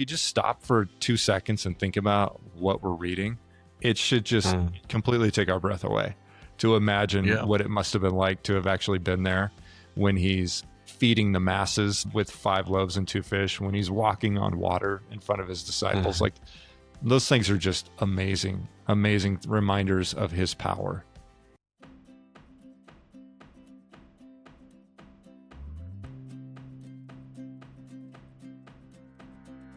you just stop for 2 seconds and think about what we're reading, it should just completely take our breath away to imagine what it must have been like to have actually been there when he's feeding the masses with 5 loaves and 2 fish, when he's walking on water in front of his disciples. Like, those things are just amazing, amazing reminders of his power.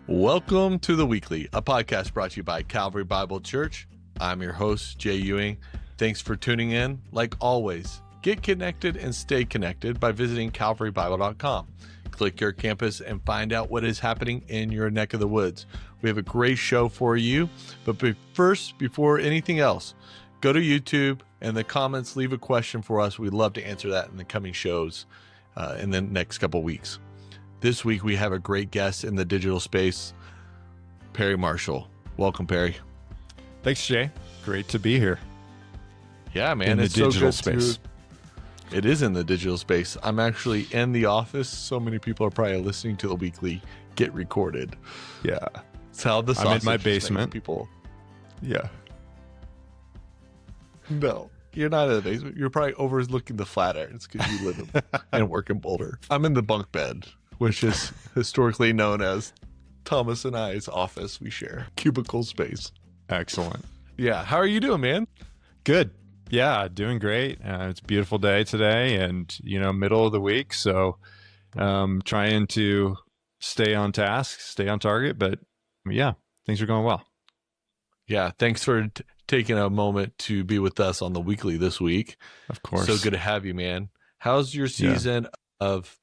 Welcome to The Weekly, a podcast brought to you by Calvary Bible Church. I'm your host, Jay Ewing. Thanks for tuning in. Like always, get connected and stay connected by visiting calvarybible.com. Click your campus and find out what is happening in your neck of the woods. We have a great show for you. But first, before anything else, go to YouTube and in the comments, leave a question for us. We'd love to answer that in the coming shows in the next couple weeks. This week, we have a great guest in the digital space, Perry Marshall. Welcome, Perry. Thanks, Jay. Great to be here. Yeah, man. In the digital space. It is in the digital space. I'm actually in the office. So many people are probably listening to The Weekly get recorded. Yeah. It's how the sausage I'm in my basement. People. Yeah. No, you're not in the basement. You're probably overlooking the Flatirons because you live and work in Boulder. I'm in the bunk bed, which is historically known as Thomas and I's office. We share cubicle space. Excellent. Yeah. How are you doing, man? Good. Yeah, doing great. It's a beautiful day today and, middle of the week. So trying to stay on task, stay on target. But yeah, things are going well. Yeah. Thanks for taking a moment to be with us on The Weekly this week. Of course. So good to have you, man. How's your season of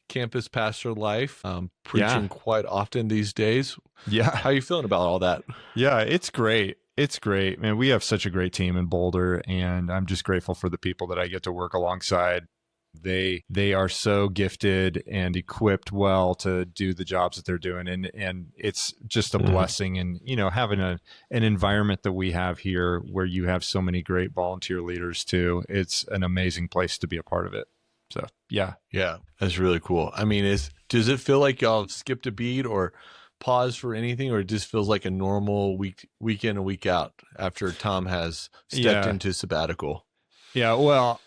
campus pastor life? Preaching quite often these days. Yeah. How are you feeling about all that? Yeah, it's great. It's great, man. We have such a great team in Boulder, and I'm just grateful for the people that I get to work alongside. They are so gifted and equipped well to do the jobs that they're doing, and it's just a blessing. And having an environment that we have here, where you have so many great volunteer leaders too, it's an amazing place to be a part of it. So yeah, that's really cool. I mean, does it feel like y'all have skipped a beat or pause for anything, or it just feels like a normal week in and week out after Tom has stepped into sabbatical? Yeah, well,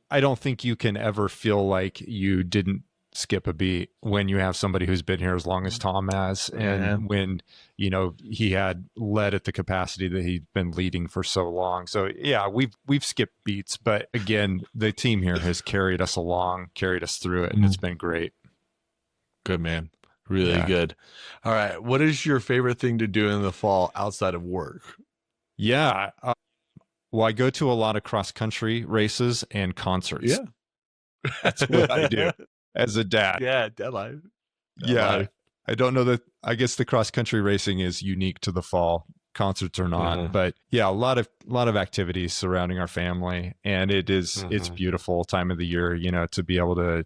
I don't think you can ever feel like you didn't skip a beat when you have somebody who's been here as long as Tom has, and when he had led at the capacity that he'd been leading for so long. So yeah, we've skipped beats, but again, the team here has carried us along, carried us through it, and it's been great. Good, man. Really good. All right. What is your favorite thing to do in the fall outside of work? Yeah. Well, I go to a lot of cross-country races and concerts. Yeah. That's what I do as a dad. Yeah, dad life. I don't know that. I guess the cross-country racing is unique to the fall. Concerts are not. But yeah, a lot of activities surrounding our family. And it's beautiful time of the year, to be able to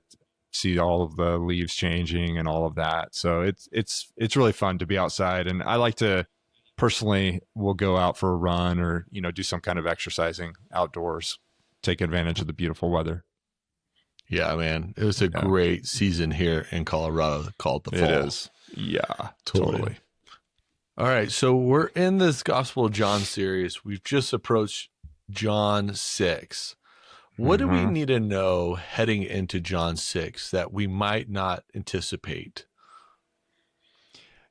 see all of the leaves changing and all of that. So it's really fun to be outside. And I like to personally will go out for a run or, do some kind of exercising outdoors, take advantage of the beautiful weather. Yeah, man. It was a great season here in Colorado called the fall. It is. Yeah, totally. All right. So we're in this Gospel of John series. We've just approached John 6. What do we need to know heading into John 6 that we might not anticipate?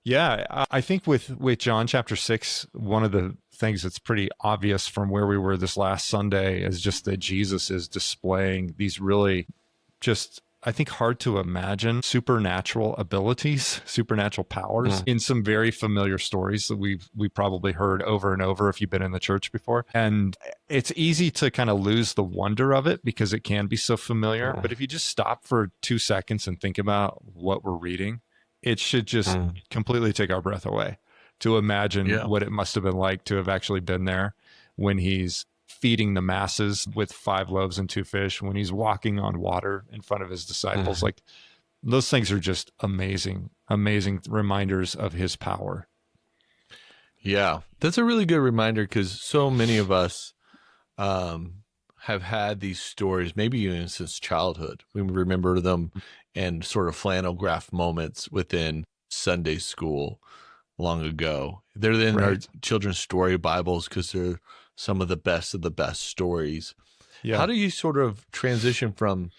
Yeah, I think with John chapter 6, one of the things that's pretty obvious from where we were this last Sunday is just that Jesus is displaying these really just, I think, hard to imagine supernatural abilities, supernatural powers in some very familiar stories that we probably heard over and over if you've been in the church before. And it's easy to kind of lose the wonder of it because it can be so familiar. But if you just stop for 2 seconds and think about what we're reading, it should just completely take our breath away to imagine what it must have been like to have actually been there when he's feeding the masses with 5 loaves and 2 fish, when he's walking on water in front of his disciples. Like, those things are just amazing reminders of his power. Yeah, that's a really good reminder because so many of us have had these stories, maybe even since childhood. We remember them and sort of flannel graph moments within Sunday school long ago. They're in our Right. children's story Bibles because they're some of the best stories. Yeah. How do you sort of transition from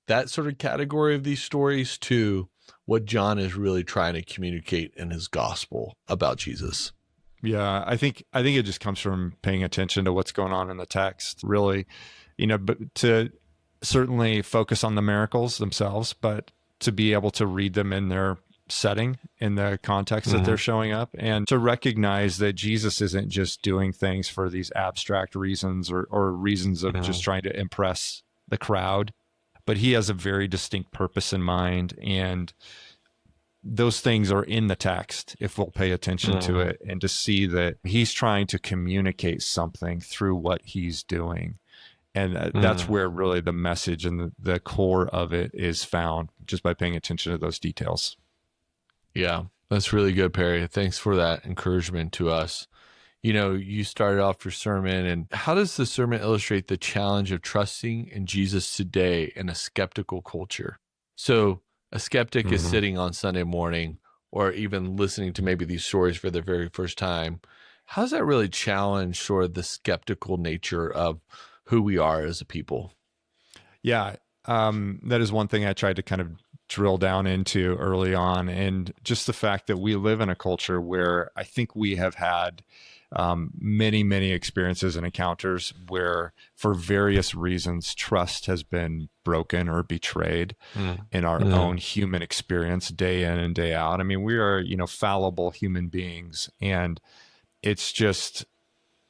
that sort of category of these stories to what John is really trying to communicate in his gospel about Jesus? Yeah, I think it just comes from paying attention to what's going on in the text, really, but to certainly focus on the miracles themselves, but to be able to read them in their setting, in the context that they're showing up, and to recognize that Jesus isn't just doing things for these abstract reasons or reasons of just trying to impress the crowd, but he has a very distinct purpose in mind. And those things are in the text if we'll pay attention to it and to see that he's trying to communicate something through what he's doing. And that's where really the message and the core of it is found, just by paying attention to those details. Yeah, that's really good, Perry. Thanks for that encouragement to us. You started off your sermon, and how does the sermon illustrate the challenge of trusting in Jesus today in a skeptical culture? So a skeptic is sitting on Sunday morning or even listening to maybe these stories for the very first time. How does that really challenge sort of the skeptical nature of who we are as a people? Yeah, that is one thing I tried to kind of drill down into early on. And just the fact that we live in a culture where I think we have had many, many experiences and encounters where, for various reasons, trust has been broken or betrayed in our own human experience day in and day out. I mean, we are, fallible human beings. And it's just,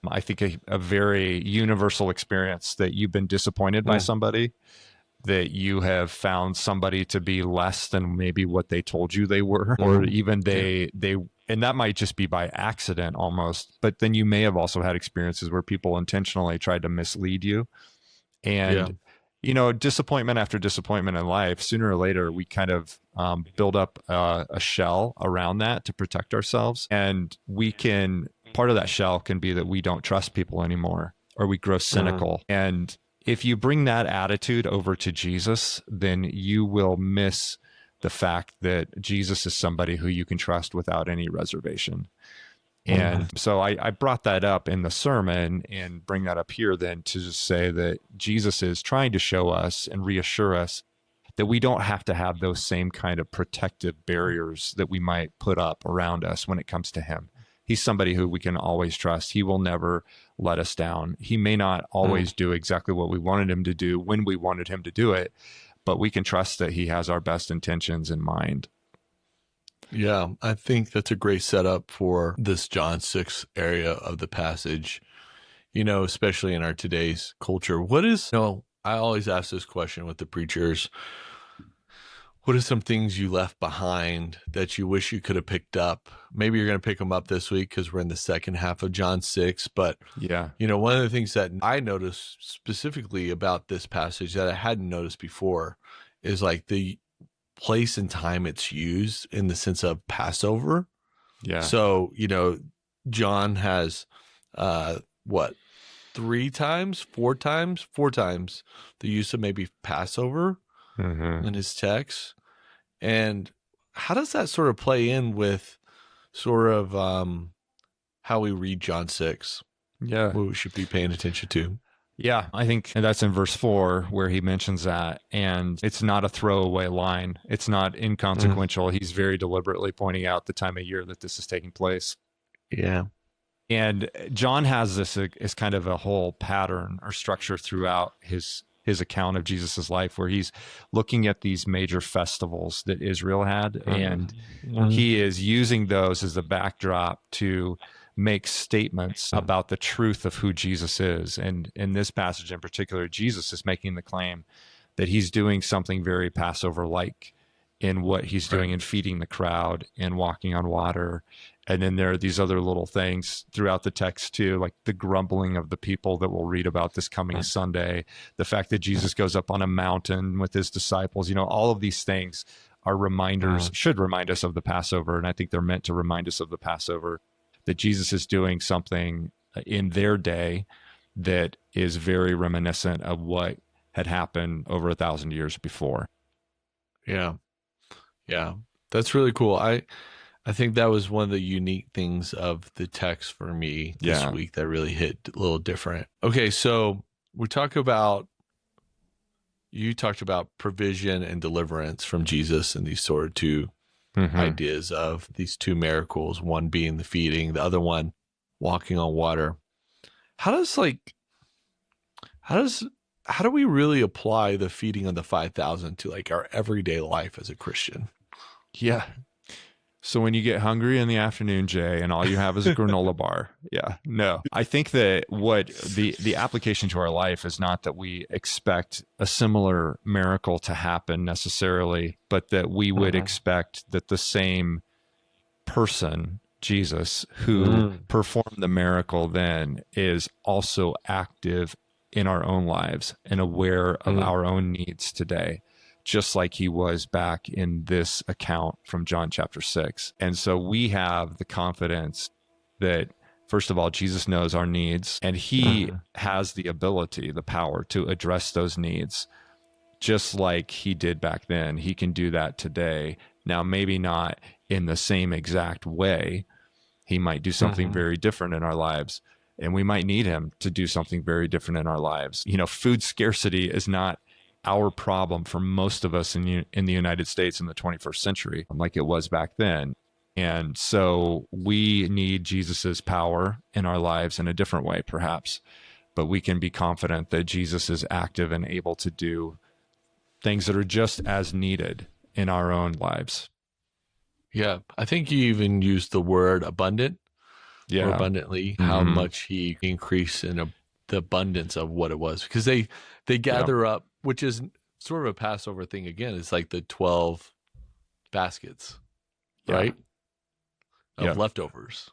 I think, a very universal experience that you've been disappointed by somebody, that you have found somebody to be less than maybe what they told you they were, or even they, and that might just be by accident almost, but then you may have also had experiences where people intentionally tried to mislead you. And, disappointment after disappointment in life, sooner or later, we kind of build up a shell around that to protect ourselves. And part of that shell can be that we don't trust people anymore, or we grow cynical. And if you bring that attitude over to Jesus, then you will miss the fact that Jesus is somebody who you can trust without any reservation. And so I brought that up in the sermon and bring that up here then to just say that Jesus is trying to show us and reassure us that we don't have to have those same kind of protective barriers that we might put up around us when it comes to him. He's somebody who we can always trust. He will never let us down. He may not always do exactly what we wanted him to do when we wanted him to do it, but we can trust that he has our best intentions in mind. Yeah, I think that's a great setup for this John 6 area of the passage, especially in our today's culture. I always ask this question with the preachers. What are some things you left behind that you wish you could have picked up? Maybe you're going to pick them up this week because we're in the second half of John 6. But, one of the things that I noticed specifically about this passage that I hadn't noticed before is like the place and time it's used in the sense of Passover. Yeah. So, John has, four times the use of maybe Passover in his text. And how does that sort of play in with sort of how we read John 6? Yeah. What we should be paying attention to? Yeah, I think that's in verse 4 where he mentions that. And it's not a throwaway line. It's not inconsequential. He's very deliberately pointing out the time of year that this is taking place. Yeah. And John has this as kind of a whole pattern or structure throughout his account of Jesus's life, where he's looking at these major festivals that Israel had, and he is using those as the backdrop to make statements about the truth of who Jesus is. And in this passage in particular, Jesus is making the claim that he's doing something very Passover-like in what he's doing in feeding the crowd and walking on water. And then there are these other little things throughout the text too, like the grumbling of the people that we'll read about this coming Sunday, the fact that Jesus goes up on a mountain with his disciples, all of these things are reminders, should remind us of the Passover. And I think they're meant to remind us of the Passover, that Jesus is doing something in their day that is very reminiscent of what had happened over 1,000 years before. Yeah. That's really cool. I think that was one of the unique things of the text for me this week that really hit a little different. Okay, so you talked about provision and deliverance from Jesus and these sort of two ideas of these two miracles, one being the feeding, the other one walking on water. How do we really apply the feeding of the 5,000 to like our everyday life as a Christian? Yeah. So when you get hungry in the afternoon, Jay, and all you have is a granola bar. Yeah. No. I think that what the application to our life is not that we expect a similar miracle to happen necessarily, but that we would expect that the same person, Jesus, who performed the miracle then, is also active in our own lives and aware of our own needs today, just like he was back in this account from John chapter 6. And so we have the confidence that, first of all, Jesus knows our needs, and he has the ability, the power to address those needs, just like he did back then. He can do that today. Now, maybe not in the same exact way. He might do something very different in our lives, and we might need him to do something very different in our lives. You know, food scarcity is not our problem for most of us in the United States in the 21st century, like it was back then. And so we need Jesus's power in our lives in a different way, perhaps, but we can be confident that Jesus is active and able to do things that are just as needed in our own lives. Yeah. I think you even used the word abundant. Or abundantly, how much he increased in the abundance of what it was, because they gather up, which is sort of a Passover thing again. It's like the 12 baskets, right? Of leftovers.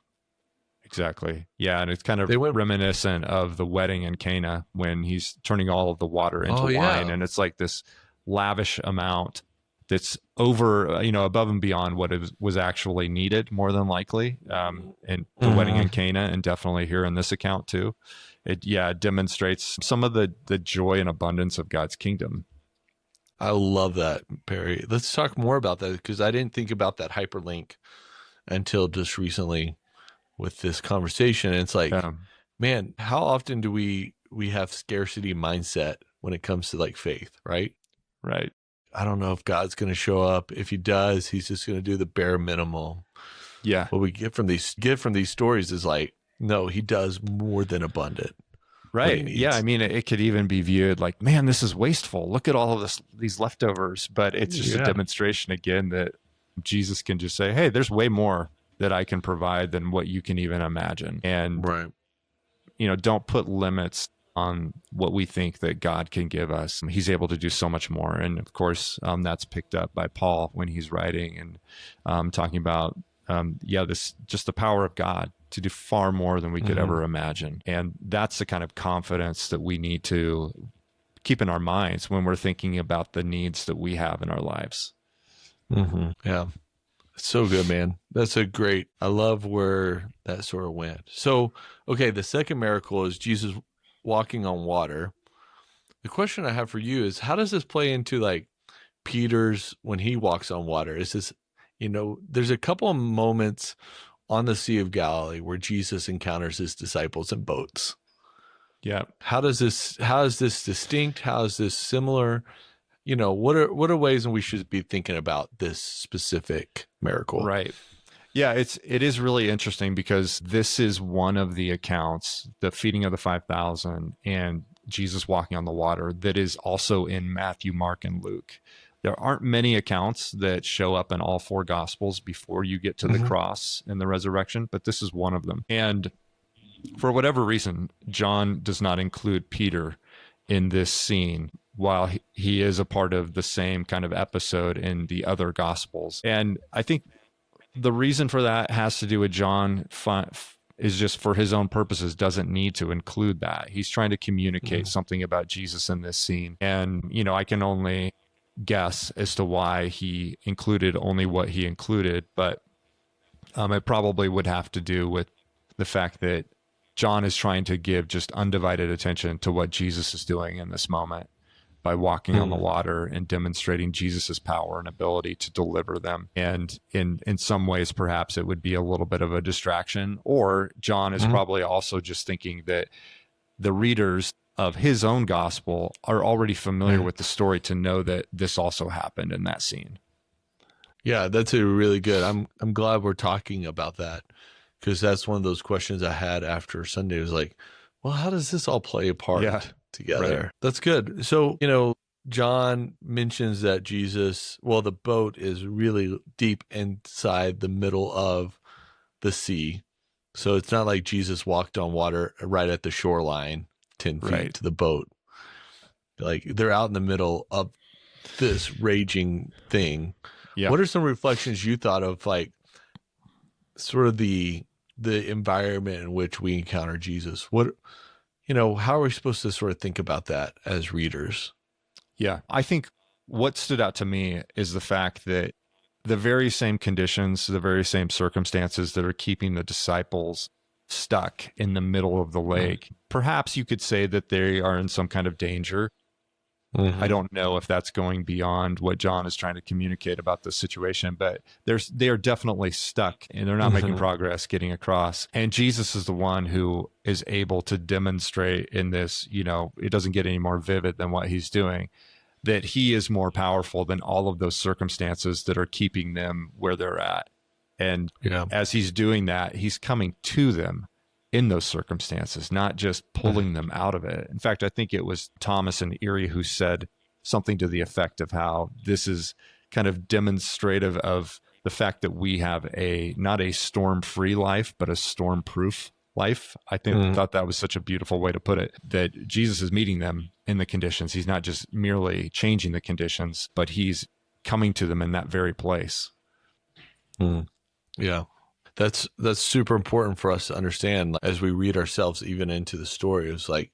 Exactly. Yeah, and it's kind of reminiscent of the wedding in Cana when he's turning all of the water into wine, and it's like this lavish amount that's over, above and beyond what was actually needed, more than likely, in the wedding in Cana, and definitely here in this account too. It demonstrates some of the joy and abundance of God's kingdom. I love that, Perry. Let's talk more about that, because I didn't think about that hyperlink until just recently with this conversation. And it's like, man, how often do we have scarcity mindset when it comes to like faith, right? Right. I don't know if God's going to show up. If he does, he's just going to do the bare minimum. Yeah. What we get from these stories is like, no, he does more than abundant. Right. Yeah. I mean, it could even be viewed like, man, this is wasteful. Look at all of these leftovers. But it's just a demonstration again that Jesus can just say, hey, there's way more that I can provide than what you can even imagine. And, don't put limits on what we think that God can give us. He's able to do so much more. And of course, that's picked up by Paul when he's writing and talking about, this just the power of God to do far more than we could ever imagine. And that's the kind of confidence that we need to keep in our minds when we're thinking about the needs that we have in our lives. Yeah. So good, man. I love where that sort of went. So, okay, the second miracle is Jesus walking on water. The question I have for you is, how does this play into like Peter's when he walks on water? Is this, there's a couple of moments on the Sea of Galilee where Jesus encounters his disciples in boats. Yeah. How is this distinct? How is this similar? What are ways in we should be thinking about this specific miracle? Right. Yeah, it is really interesting because this is one of the accounts, the feeding of the 5,000 and Jesus walking on the water, that is also in Matthew, Mark, and Luke. There aren't many accounts that show up in all four Gospels before you get to the cross and the resurrection, but this is one of them. And for whatever reason, John does not include Peter in this scene, while he is a part of the same kind of episode in the other Gospels. And I think the reason for that has to do with John is just for his own purposes, doesn't need to include that. He's trying to communicate something about Jesus in this scene. And, I can only guess as to why he included only what he included, but it probably would have to do with the fact that John is trying to give just undivided attention to what Jesus is doing in this moment. by walking on the water and demonstrating Jesus's power and ability to deliver them. And in some ways, perhaps it would be a little bit of a distraction, or John is probably also just thinking that the readers of his own gospel are already familiar with the story to know that this also happened in that scene. Yeah, that's a really good. I'm glad we're talking about that, because that's one of those questions I had after Sunday. It was like, well, how does this all play a part together? Right. That's good. So, John mentions that the boat is really deep inside the middle of the sea. So it's not like Jesus walked on water right at the shoreline, 10 feet to the boat. Like, they're out in the middle of this raging thing. Yeah. What are some reflections you thought of, like, sort of the environment in which we encounter Jesus? How are we supposed to sort of think about that as readers? Yeah, I think what stood out to me is the fact that the very same conditions, the very same circumstances that are keeping the disciples stuck in the middle of the lake, perhaps you could say that they are in some kind of danger. I don't know if that's going beyond what John is trying to communicate about the situation, but they are definitely stuck and they're not making progress getting across. And Jesus is the one who is able to demonstrate in this, it doesn't get any more vivid than what he's doing, that he is more powerful than all of those circumstances that are keeping them where they're at. And as he's doing that, he's coming to them in those circumstances, not just pulling them out of it. In fact, I think it was Thomas and Erie who said something to the effect of how this is kind of demonstrative of the fact that we have not a storm-free life, but a storm-proof life. I thought that was such a beautiful way to put it, that Jesus is meeting them in the conditions. He's not just merely changing the conditions, but he's coming to them in that very place. Yeah. That's super important for us to understand as we read ourselves even into the story. It's like,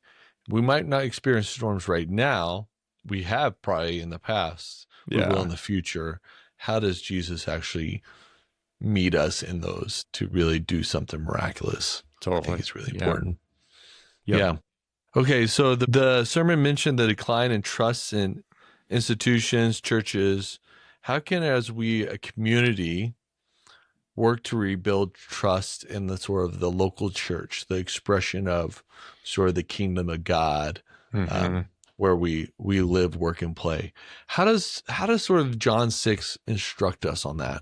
we might not experience storms right now. We have probably in the past. We will in the future. How does Jesus actually meet us in those to really do something miraculous? Totally. I think it's really important. Yeah. Okay, so the sermon mentioned the decline in trust in institutions, churches. How can, as a community, work to rebuild trust in the sort of the local church, the expression of sort of the kingdom of God, where we live, work, and play? How does sort of John 6 instruct us on that?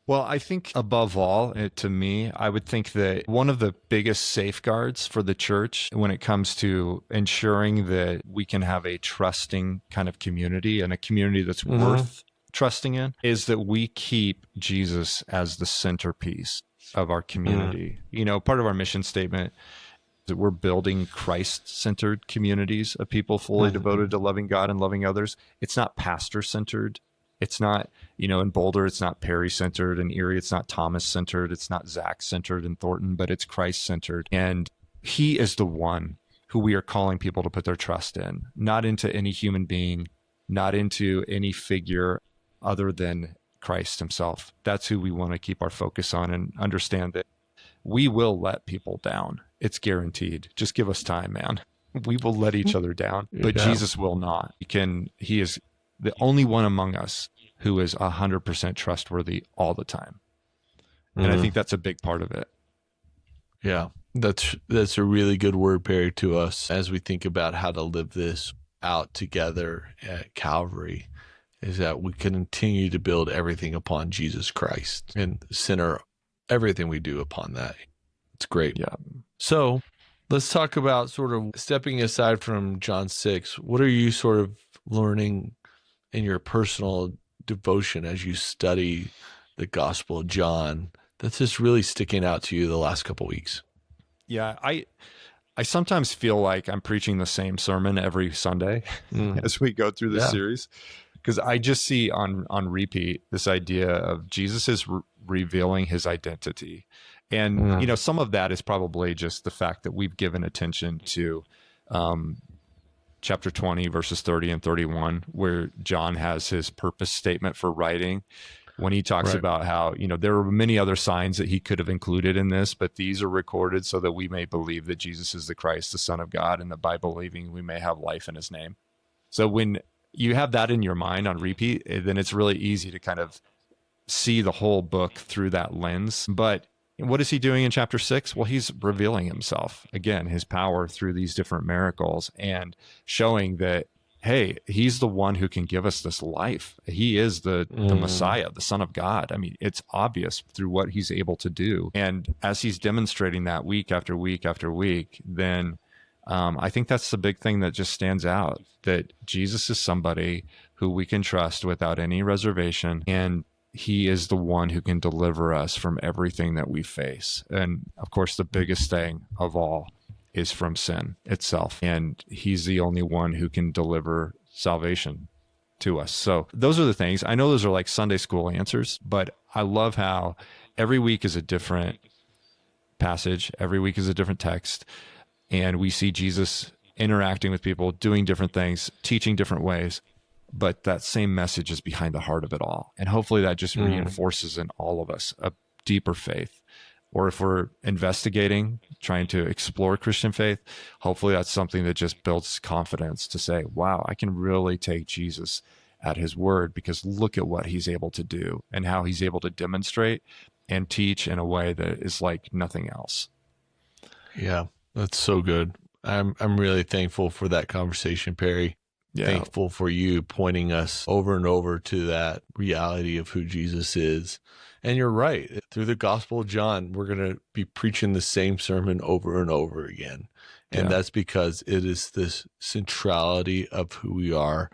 Well, I think above all, to me, I would think that one of the biggest safeguards for the church when it comes to ensuring that we can have a trusting kind of community and a community that's worth trusting in is that we keep Jesus as the centerpiece of our community. Part of our mission statement is that we're building Christ-centered communities of people fully devoted to loving God and loving others. It's not pastor-centered. It's not, in Boulder, it's not Perry-centered. In Erie, it's not Thomas-centered. It's not Zach-centered in Thornton, but it's Christ-centered. And he is the one who we are calling people to put their trust in, not into any human being, not into any figure other than Christ himself. That's who we want to keep our focus on, and understand that we will let people down. It's guaranteed. Just give us time, man. We will let each other down, but Jesus will not. He is the only one among us who is 100% trustworthy all the time. And I think that's a big part of it. Yeah, that's a really good word, Perry, to us as we think about how to live this out together at Calvary, is that we continue to build everything upon Jesus Christ and center everything we do upon that. It's great. Yeah. So let's talk about sort of stepping aside from John 6. What are you sort of learning in your personal devotion as you study the Gospel of John that's just really sticking out to you the last couple of weeks? Yeah, I sometimes feel like I'm preaching the same sermon every Sunday as we go through the series, because I just see on repeat this idea of Jesus is revealing his identity. And, some of that is probably just the fact that we've given attention to chapter 20, verses 30 and 31, where John has his purpose statement for writing, when he talks Right. about how, there were many other signs that he could have included in this, but these are recorded so that we may believe that Jesus is the Christ, the Son of God, and that by believing we may have life in his name. So when you have that in your mind on repeat, then it's really easy to kind of see the whole book through that lens. But what is he doing in chapter 6? Well, he's revealing himself, again, his power through these different miracles and showing that, hey, he's the one who can give us this life. He is the Messiah, the Son of God. I mean, it's obvious through what he's able to do. And as he's demonstrating that week after week after week, then I think that's the big thing that just stands out, that Jesus is somebody who we can trust without any reservation. And he is the one who can deliver us from everything that we face. And of course, the biggest thing of all is from sin itself. And he's the only one who can deliver salvation to us. So those are the things. I know those are like Sunday school answers, but I love how every week is a different passage. Every week is a different text. And we see Jesus interacting with people, doing different things, teaching different ways. But that same message is behind the heart of it all. And hopefully that just reinforces in all of us a deeper faith. Or if we're investigating, trying to explore Christian faith, hopefully that's something that just builds confidence to say, wow, I can really take Jesus at his word, because look at what he's able to do and how he's able to demonstrate and teach in a way that is like nothing else. Yeah, that's so good. I'm really thankful for that conversation, Perry. Yeah. Thankful for you pointing us over and over to that reality of who Jesus is. And you're right. Through the Gospel of John, we're going to be preaching the same sermon over and over again. And that's because it is this centrality of who we are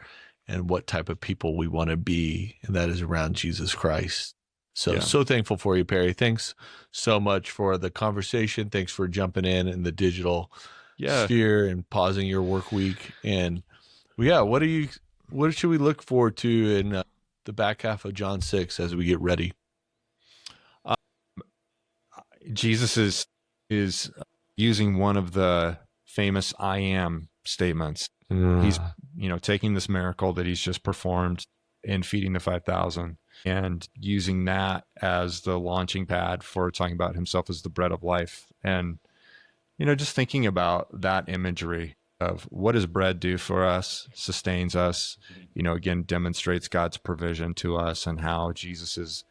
and what type of people we want to be. And that is around Jesus Christ. So thankful for you, Perry. Thanks so much for the conversation. Thanks for jumping in the digital sphere and pausing your work week. And what should we look forward to in the back half of John 6 as we get ready? Jesus is using one of the famous I am statements. He's, taking this miracle that he's just performed in feeding the 5,000 and using that as the launching pad for talking about himself as the bread of life. And, just thinking about that imagery of what does bread do for us, sustains us, again, demonstrates God's provision to us, and how Jesus is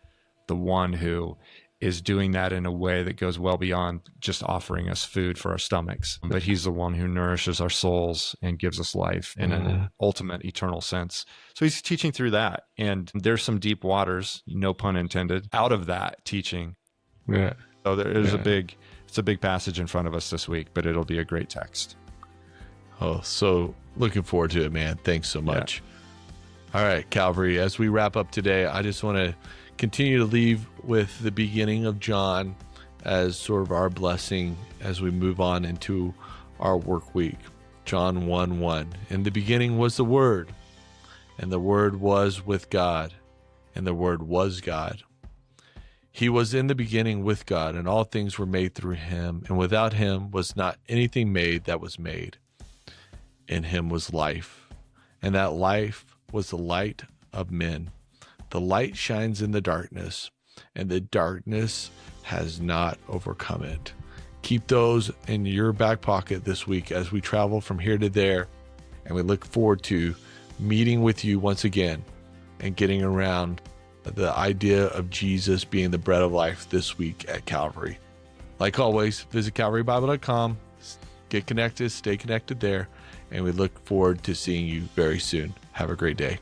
the one who is doing that in a way that goes well beyond just offering us food for our stomachs. But he's the one who nourishes our souls and gives us life in an ultimate eternal sense. So he's teaching through that. And there's some deep waters, no pun intended, out of that teaching. Yeah. So there's it's a big passage in front of us this week, but it'll be a great text. Oh, so looking forward to it, man. Thanks so much. Yeah. All right, Calvary, as we wrap up today, I just want to continue to leave with the beginning of John as sort of our blessing as we move on into our work week. John 1:1. In the beginning was the Word, and the Word was with God, and the Word was God. He was in the beginning with God, and all things were made through him, and without him was not anything made that was made. In him was life, and that life was the light of men. The light shines in the darkness, and the darkness has not overcome it. Keep those in your back pocket this week as we travel from here to there, and we look forward to meeting with you once again and getting around the idea of Jesus being the bread of life this week at Calvary. Like always, visit calvarybible.com, get connected, stay connected there, and we look forward to seeing you very soon. Have a great day.